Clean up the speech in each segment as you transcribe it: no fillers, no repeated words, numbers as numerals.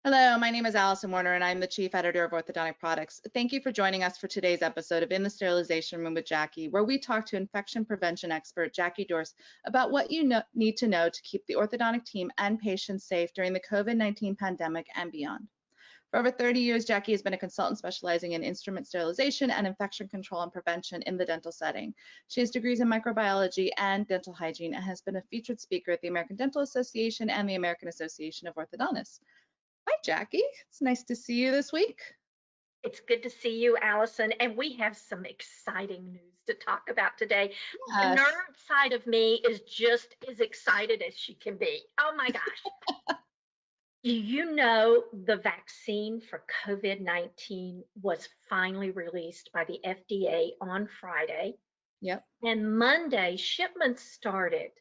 Hello, my name is Allison Warner, and I'm the Chief Editor of Orthodontic Products. Thank you for joining us for today's episode of In the Sterilization Room with Jackie, where we talk to infection prevention expert Jackie Dorst about what you need to know to keep the orthodontic team and patients safe during the COVID-19 pandemic and beyond. For over 30 years, Jackie has been a consultant specializing in instrument sterilization and infection control and prevention in the dental setting. She has degrees in microbiology and dental hygiene and has been a featured speaker at the American Dental Association and the American Association of Orthodontists. Hi, Jackie. It's nice to see you this week. It's good to see you, Allison, and we have some exciting news to talk about today. The Yes. nerd side of me is just as excited as she can be. Oh my gosh. Do you know the vaccine for COVID-19 was finally released by the FDA on Friday? Yep. And Monday, shipments started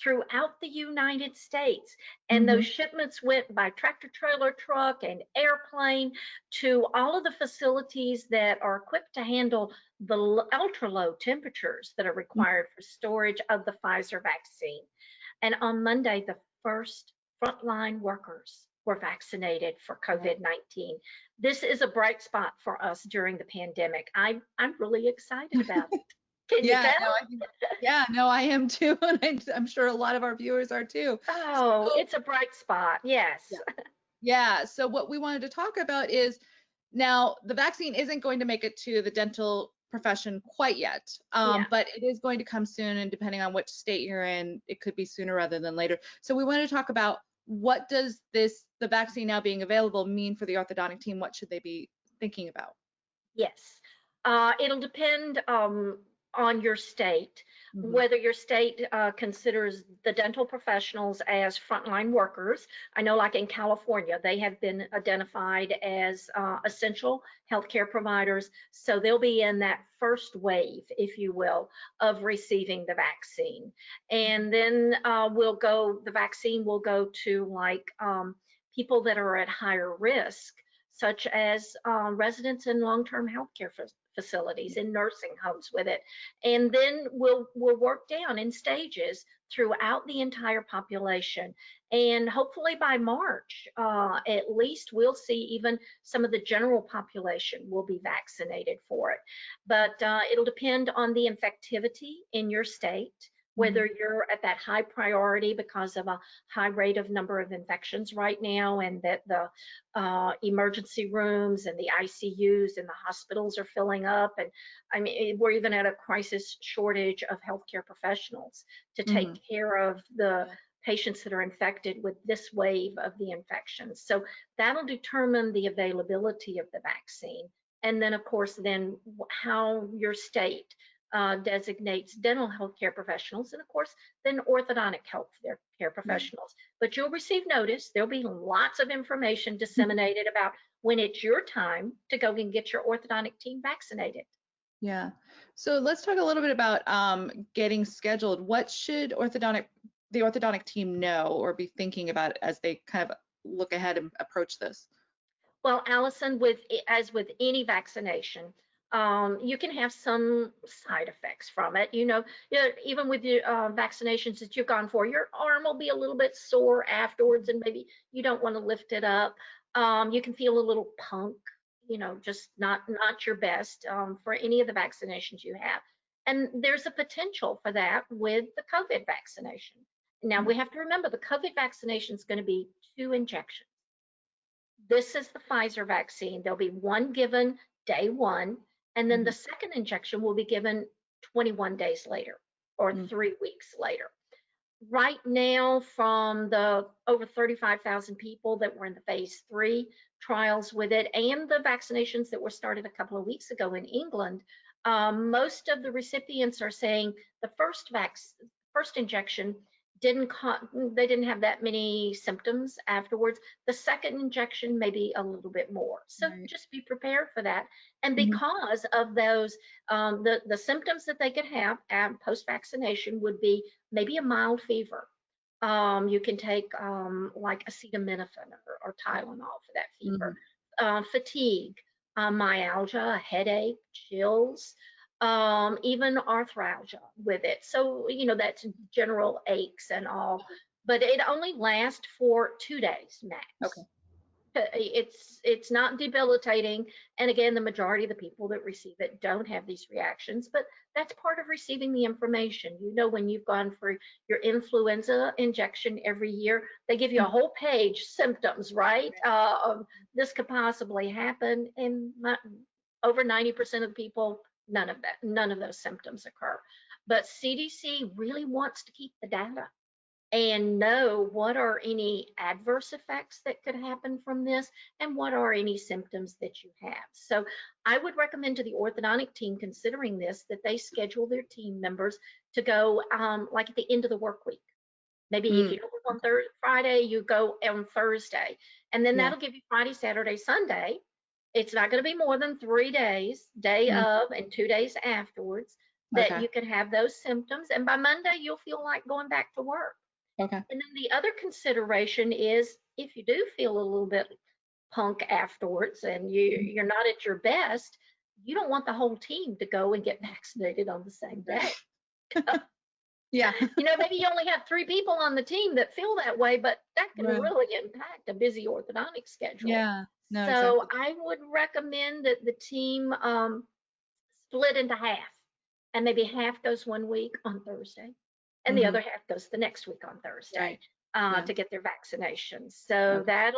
throughout the United States. And Mm-hmm. those shipments went by tractor trailer truck and airplane to all of the facilities that are equipped to handle the ultra low temperatures that are required for storage of the Pfizer vaccine. And on Monday, the first frontline workers were vaccinated for COVID-19. This is a bright spot for us during the pandemic. I'm really excited about it. Can you Yeah, tell? I am too, and I'm sure a lot of our viewers are too. Oh, So, it's a bright spot. Yes. yeah. Yeah, so what we wanted to talk about is now the vaccine isn't going to make it to the dental profession quite yet, Yeah. but it is going to come soon, and depending on which state you're in, it could be sooner rather than later. So we wanted to talk about what does the vaccine now being available mean for the orthodontic team? What should they be thinking about? Yes. It'll depend on your state, Mm-hmm. whether your state considers the dental professionals as frontline workers. I know, like in California, they have been identified as essential healthcare providers. So they'll be in that first wave, if you will, of receiving the vaccine. And then the vaccine will go to like people that are at higher risk, such as residents in long-term healthcare facilities and nursing homes with it. And then we'll work down in stages throughout the entire population. And hopefully by March, at least we'll see even some of the general population will be vaccinated for it. But it'll depend on the infectivity in your state, whether you're at that high priority because of a high rate of number of infections right now, and that the emergency rooms and the ICUs and the hospitals are filling up. And I mean, we're even at a crisis shortage of healthcare professionals to take care of the patients that are infected with this wave of the infections. So that'll determine the availability of the vaccine. And then, of course, then how your state designates dental healthcare professionals, and of course, then orthodontic healthcare professionals. But you'll receive notice. There'll be lots of information disseminated about when it's your time to go and get your orthodontic team vaccinated. Yeah. So let's talk a little bit about getting scheduled. What should the orthodontic team know or be thinking about as they kind of look ahead and approach this? Well, Allison, as with any vaccination, you can have some side effects from it. Even with your vaccinations that you've gone for, your arm will be a little bit sore afterwards, and maybe you don't want to lift it up. You can feel a little punk, just not your best for any of the vaccinations you have. And there's a potential for that with the COVID vaccination. Now, we have to remember the COVID vaccination is going to be 2 injections. This is the Pfizer vaccine. There'll be one given day 1, and then the second injection will be given 21 days later or 3 weeks later. Right now, from the over 35,000 people that were in the phase 3 trials with it, and the vaccinations that were started a couple of weeks ago in England, most of the recipients are saying the first injection they didn't have that many symptoms afterwards. The second injection maybe a little bit more. So just be prepared for that. And because of those, the symptoms that they could have post vaccination would be maybe a mild fever. You can take like acetaminophen or Tylenol for that fever. Fatigue, myalgia, headache, chills, even arthralgia with it. So, that's general aches and all, but it only lasts for 2 days max. Okay. It's not debilitating. And again, the majority of the people that receive it don't have these reactions, but that's part of receiving the information. You know, when you've gone for your influenza injection every year, they give you a whole page, symptoms, right? This could possibly happen. And over 90% of people, none of those symptoms occur. But CDC really wants to keep the data and know what are any adverse effects that could happen from this and what are any symptoms that you have. So I would recommend to the orthodontic team considering this that they schedule their team members to go like at the end of the work week. Maybe if you don't work on Friday, you go on Thursday. And then that'll give you Friday, Saturday, Sunday. It's not going to be more than 3 days, day of and 2 days afterwards, that you can have those symptoms. And by Monday, you'll feel like going back to work. Okay. And then the other consideration is if you do feel a little bit punk afterwards and you're not at your best, you don't want the whole team to go and get vaccinated on the same day. Yeah. You know, maybe you only have 3 people on the team that feel that way, but that can really impact a busy orthodontic schedule. Yeah. No, so exactly. I would recommend that the team split into half, and maybe half goes 1 week on Thursday, and the other half goes the next week on Thursday to get their vaccinations. So that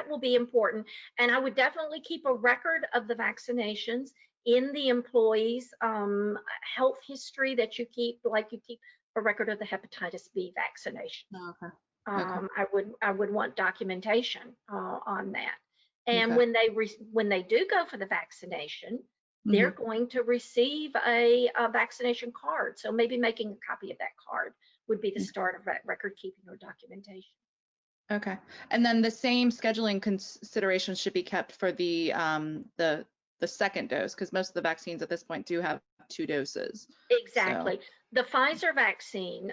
will be important. And I would definitely keep a record of the vaccinations in the employees' health history that you keep, like you keep a record of the hepatitis B vaccination. I would want documentation on that. And when they do go for the vaccination, they're going to receive a vaccination card. So maybe making a copy of that card would be the start of that record keeping or documentation. Okay. And then the same scheduling considerations should be kept for the second dose, because most of the vaccines at this point do have 2 doses. Exactly. So the Pfizer vaccine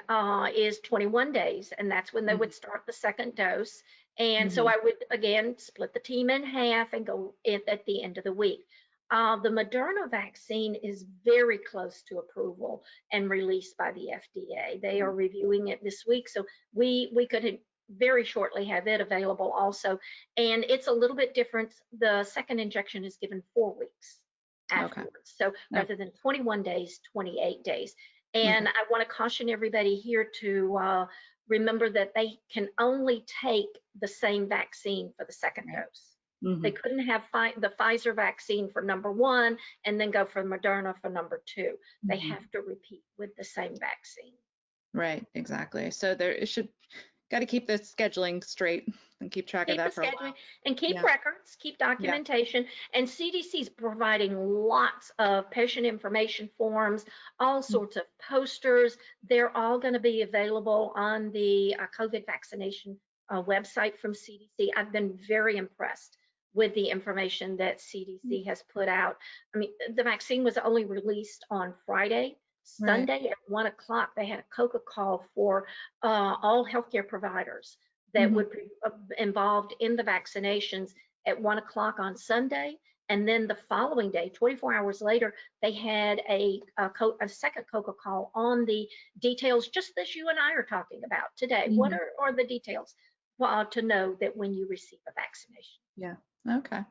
is 21 days, and that's when they would start the second dose. And so I would, again, split the team in half and go at the end of the week. The Moderna vaccine is very close to approval and released by the FDA. They are reviewing it this week, so we could very shortly have it available also. And it's a little bit different. The second injection is given 4 weeks afterwards. So rather than 21 days, 28 days. And I want to caution everybody here to remember that they can only take the same vaccine for the second dose. They couldn't have the Pfizer vaccine for number 1 and then go for Moderna for number 2. They have to repeat with the same vaccine. Right, exactly. So it should got to keep the scheduling straight and keep track of that for a while. And keep records, keep documentation. And CDC is providing lots of patient information forms, all sorts of posters. They're all going to be available on the COVID vaccination website from CDC. I've been very impressed with the information that CDC has put out. I mean, the vaccine was only released on Friday. Sunday at 1 o'clock, they had a COCA call for all healthcare providers that would be involved in the vaccinations at 1 o'clock on Sunday. And then the following day, 24 hours later, they had a second COCA call on the details, just as you and I are talking about today. What are the details to know that when you receive a vaccination? Yeah. Okay.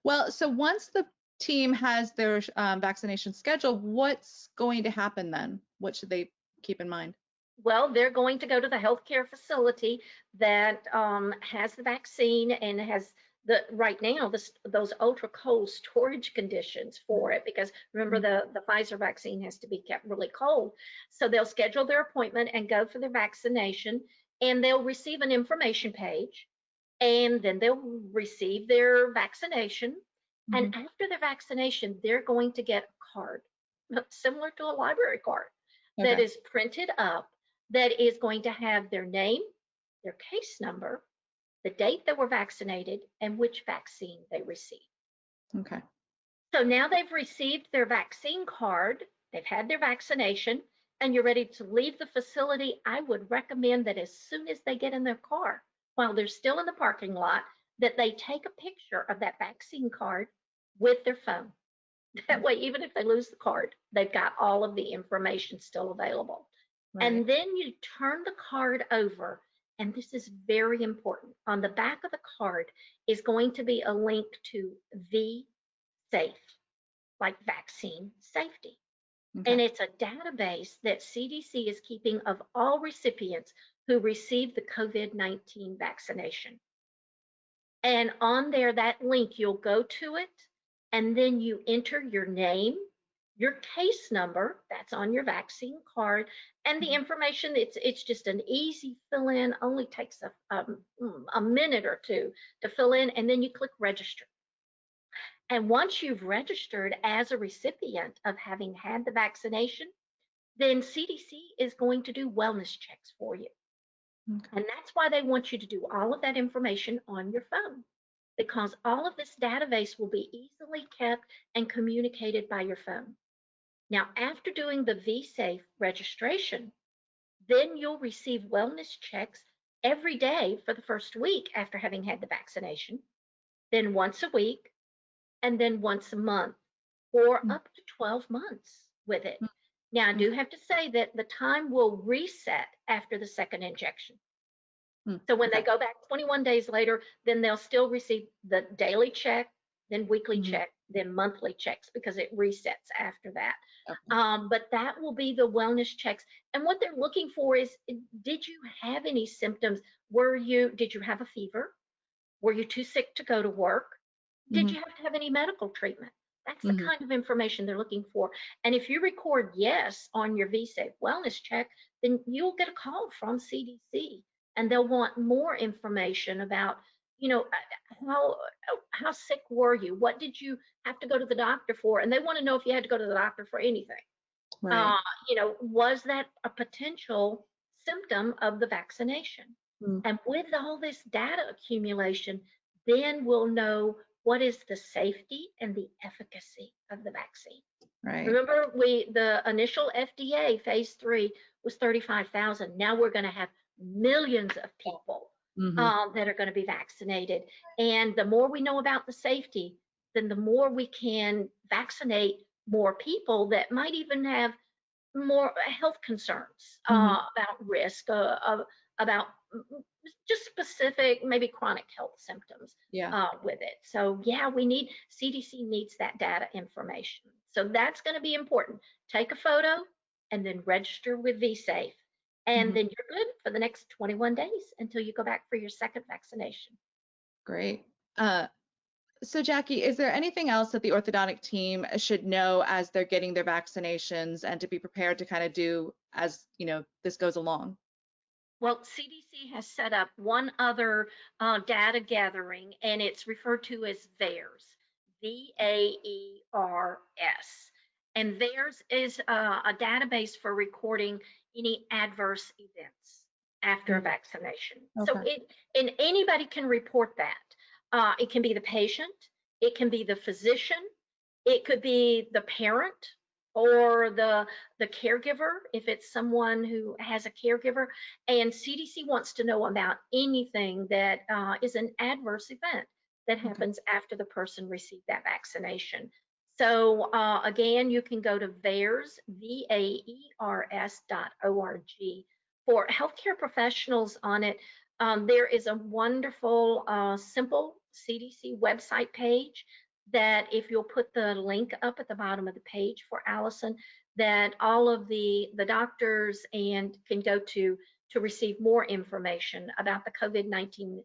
Well, so once the team has their vaccination schedule, what's going to happen then? What should they keep in mind? Well, they're going to go to the healthcare facility that has the vaccine and has right now those ultra cold storage conditions for it, because remember the Pfizer vaccine has to be kept really cold. So they'll schedule their appointment and go for their vaccination, and they'll receive an information page, and then they'll receive their vaccination. And after the vaccination, they're going to get a card, similar to a library card, that is printed up, that is going to have their name, their case number, the date they were vaccinated, and which vaccine they received. Okay. So now they've received their vaccine card, they've had their vaccination, and you're ready to leave the facility. I would recommend that as soon as they get in their car, while they're still in the parking lot, that they take a picture of that vaccine card with their phone. That way, even if they lose the card, they've got all of the information still available. Right. And then you turn the card over and this is very important. On the back of the card is going to be a link to VSafe, like vaccine safety. Okay. And it's a database that CDC is keeping of all recipients who received the COVID-19 vaccination. And on there, that link, you'll go to it, and then you enter your name, your case number, that's on your vaccine card, and the information. It's just an easy fill in, only takes a minute or two to fill in, and then you click register. And once you've registered as a recipient of having had the vaccination, then CDC is going to do wellness checks for you. Okay. And that's why they want you to do all of that information on your phone, because all of this database will be easily kept and communicated by your phone. Now, after doing the VSafe registration, then you'll receive wellness checks every day for the first week after having had the vaccination, then once a week, and then once a month, or up to 12 months with it. Now, I do have to say that the time will reset after the second injection. So when they go back 21 days later, then they'll still receive the daily check, then weekly check, then monthly checks, because it resets after that. Okay. But that will be the wellness checks. And what they're looking for is, did you have any symptoms? Did you have a fever? Were you too sick to go to work? Did you have any medical treatment? That's the kind of information they're looking for. And if you record yes on your VSafe wellness check, then you'll get a call from CDC, and they'll want more information about, how sick were you? What did you have to go to the doctor for? And they want to know if you had to go to the doctor for anything. Right. Was that a potential symptom of the vaccination? Mm. And with all this data accumulation, then we'll know what is the safety and the efficacy of the vaccine. Right. Remember, the initial FDA phase 3 was 35,000. Now we're going to have millions of people that are going to be vaccinated. And the more we know about the safety, then the more we can vaccinate more people that might even have more health concerns about risk, about just specific, maybe chronic health symptoms with it. So yeah, CDC needs that data information. So that's going to be important. Take a photo and then register with VSafe. And then you're good for the next 21 days until you go back for your second vaccination. Great. So Jackie, is there anything else that the orthodontic team should know as they're getting their vaccinations, and to be prepared to kind of do as, this goes along? Well, CDC has set up one other data gathering, and it's referred to as VAERS, VAERS. And VAERS is a database for recording any adverse events after a vaccination. Okay. So and anybody can report that. It can be the patient, it can be the physician, it could be the parent, or the caregiver, if it's someone who has a caregiver. And CDC wants to know about anything that is an adverse event that happens after the person received that vaccination. So again, you can go to VAERS, VAERS.org. For healthcare professionals on it, there is a wonderful, simple CDC website page that, if you'll put the link up at the bottom of the page for Allison, that all of the doctors and can go to receive more information about the COVID-19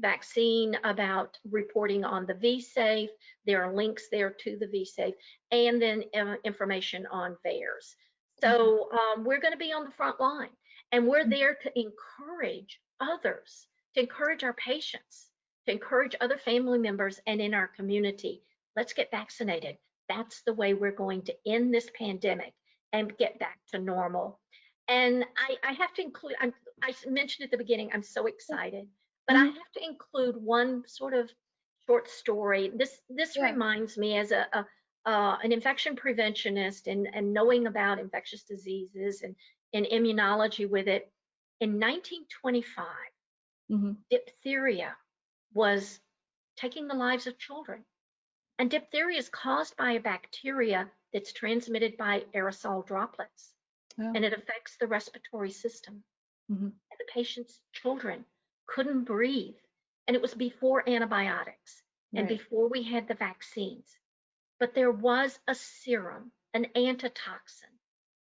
vaccine, about reporting on the VSafe. There are links there to the VSafe, and then information on VAERS. So we're going to be on the front line, and we're there to encourage others, to encourage our patients, to encourage other family members, and in our community. Let's get vaccinated. That's the way we're going to end this pandemic and get back to normal. And I have to include, I mentioned at the beginning, I'm so excited, but I have to include one sort of short story. This reminds me, as an infection preventionist and knowing about infectious diseases and immunology with it. In 1925, diphtheria was taking the lives of children. And diphtheria is caused by a bacteria that's transmitted by aerosol droplets. And it affects the respiratory system. And the patient's children couldn't breathe. And it was before antibiotics and Right. before we had the vaccines. But there was a serum, an antitoxin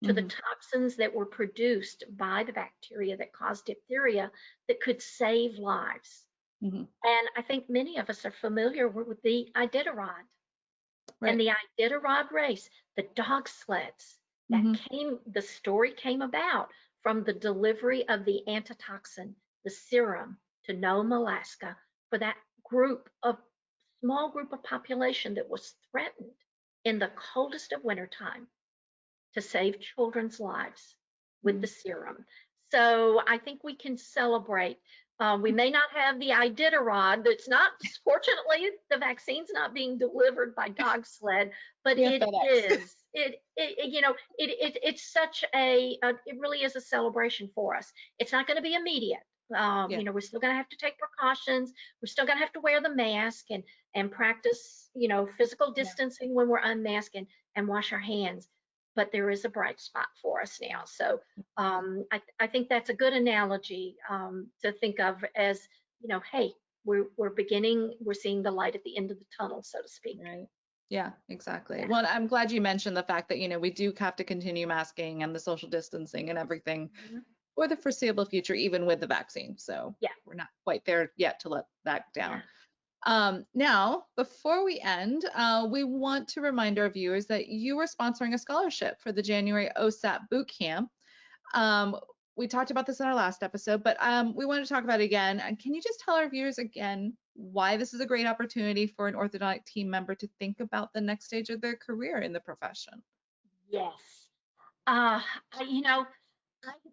to the toxins that were produced by the bacteria that caused diphtheria that could save lives. And I think many of us are familiar with the Iditarod. Right. And the Iditarod race, the dog sleds, that the story came about from the delivery of the antitoxin, the serum, to Nome, Alaska, for that small group of population that was threatened in the coldest of wintertime to save children's lives with the serum. So I think we can celebrate. We may not have the Iditarod. That's not, fortunately, the vaccine's not being delivered by dog sled, but it is. It's such it really is a celebration for us. It's not going to be immediate. We're still going to have to take precautions. We're still going to have to wear the mask and practice, physical distancing when we're unmasked and wash our hands. But there is a bright spot for us now. So I think that's a good analogy to think of as, hey, we're seeing the light at the end of the tunnel, so to speak. Right. Yeah, exactly. Well, I'm glad you mentioned the fact that, we do have to continue masking and the social distancing and everything for the foreseeable future, even with the vaccine. So we're not quite there yet to let that down. Now, before we end, we want to remind our viewers that you are sponsoring a scholarship for the January OSAP boot camp. We talked about this in our last episode, but we want to talk about it again. And can you just tell our viewers again why this is a great opportunity for an orthodontic team member to think about the next stage of their career in the profession? Yes. I've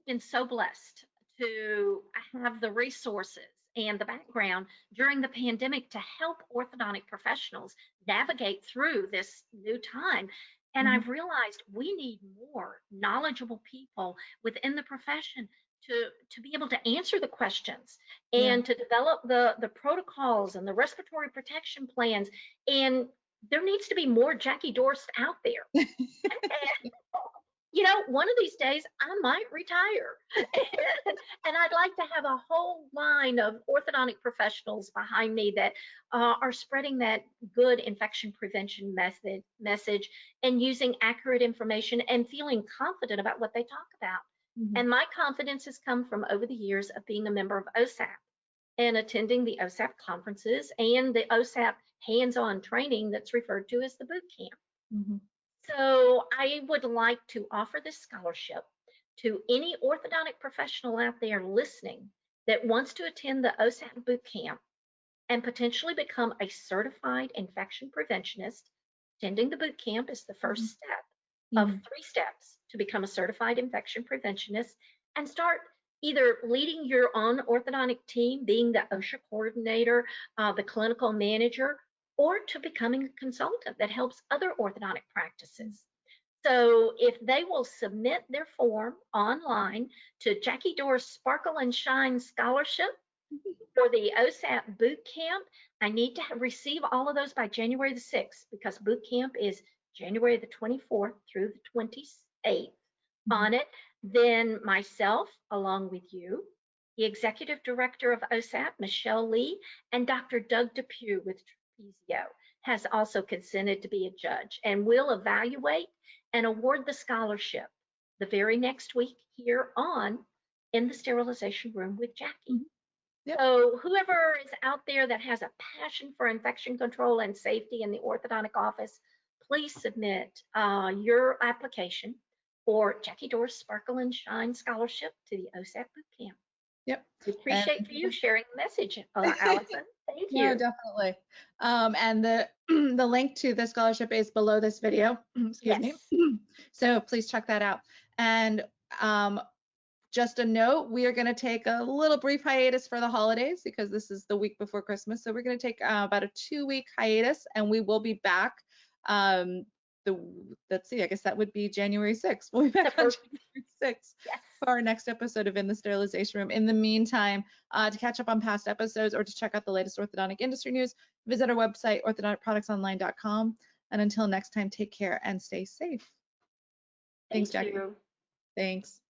been so blessed to have the resources and the background during the pandemic to help orthodontic professionals navigate through this new time. And I've realized we need more knowledgeable people within the profession to be able to answer the questions and to develop the protocols and the respiratory protection plans. And there needs to be more Jackie Dorst out there. One of these days I might retire and I'd like to have a whole line of orthodontic professionals behind me that are spreading that good infection prevention message and using accurate information and feeling confident about what they talk about. And my confidence has come from over the years of being a member of OSAP and attending the OSAP conferences and the OSAP hands-on training that's referred to as the boot camp. So I would like to offer this scholarship to any orthodontic professional out there listening that wants to attend the OSAP boot camp and potentially become a certified infection preventionist. Attending the boot camp is the first step of 3 steps to become a certified infection preventionist and start either leading your own orthodontic team, being the OSHA coordinator, the clinical manager, or to becoming a consultant that helps other orthodontic practices. So if they will submit their form online to Jackie Dorst Sparkle and Shine Scholarship for the OSAP boot camp, I need to receive all of those by January the 6th because boot camp is January the 24th through the 28th on it. Then myself, along with you, the Executive Director of OSAP, Michelle Lee, and Dr. Doug Depew with has also consented to be a judge, and will evaluate and award the scholarship the very next week here on In the Sterilization Room with Jackie. So whoever is out there that has a passion for infection control and safety in the orthodontic office, please submit your application for Jackie Dorst Sparkle and Shine Scholarship to the OSAP boot camp. We appreciate you sharing the message, Allison. Thank you. No, definitely. And the link to the scholarship is below this video. Excuse me. So please check that out. And just a note, we are going to take a little brief hiatus for the holidays because this is the week before Christmas. So we're going to take about a 2-week hiatus, and we will be back. Let's see, I guess that would be January 6th. We'll be back on January 6th for our next episode of In the Sterilization Room. In the meantime, to catch up on past episodes or to check out the latest orthodontic industry news, visit our website, orthodonticproductsonline.com. And until next time, take care and stay safe. Thanks, Jackie. Thank you. Thanks.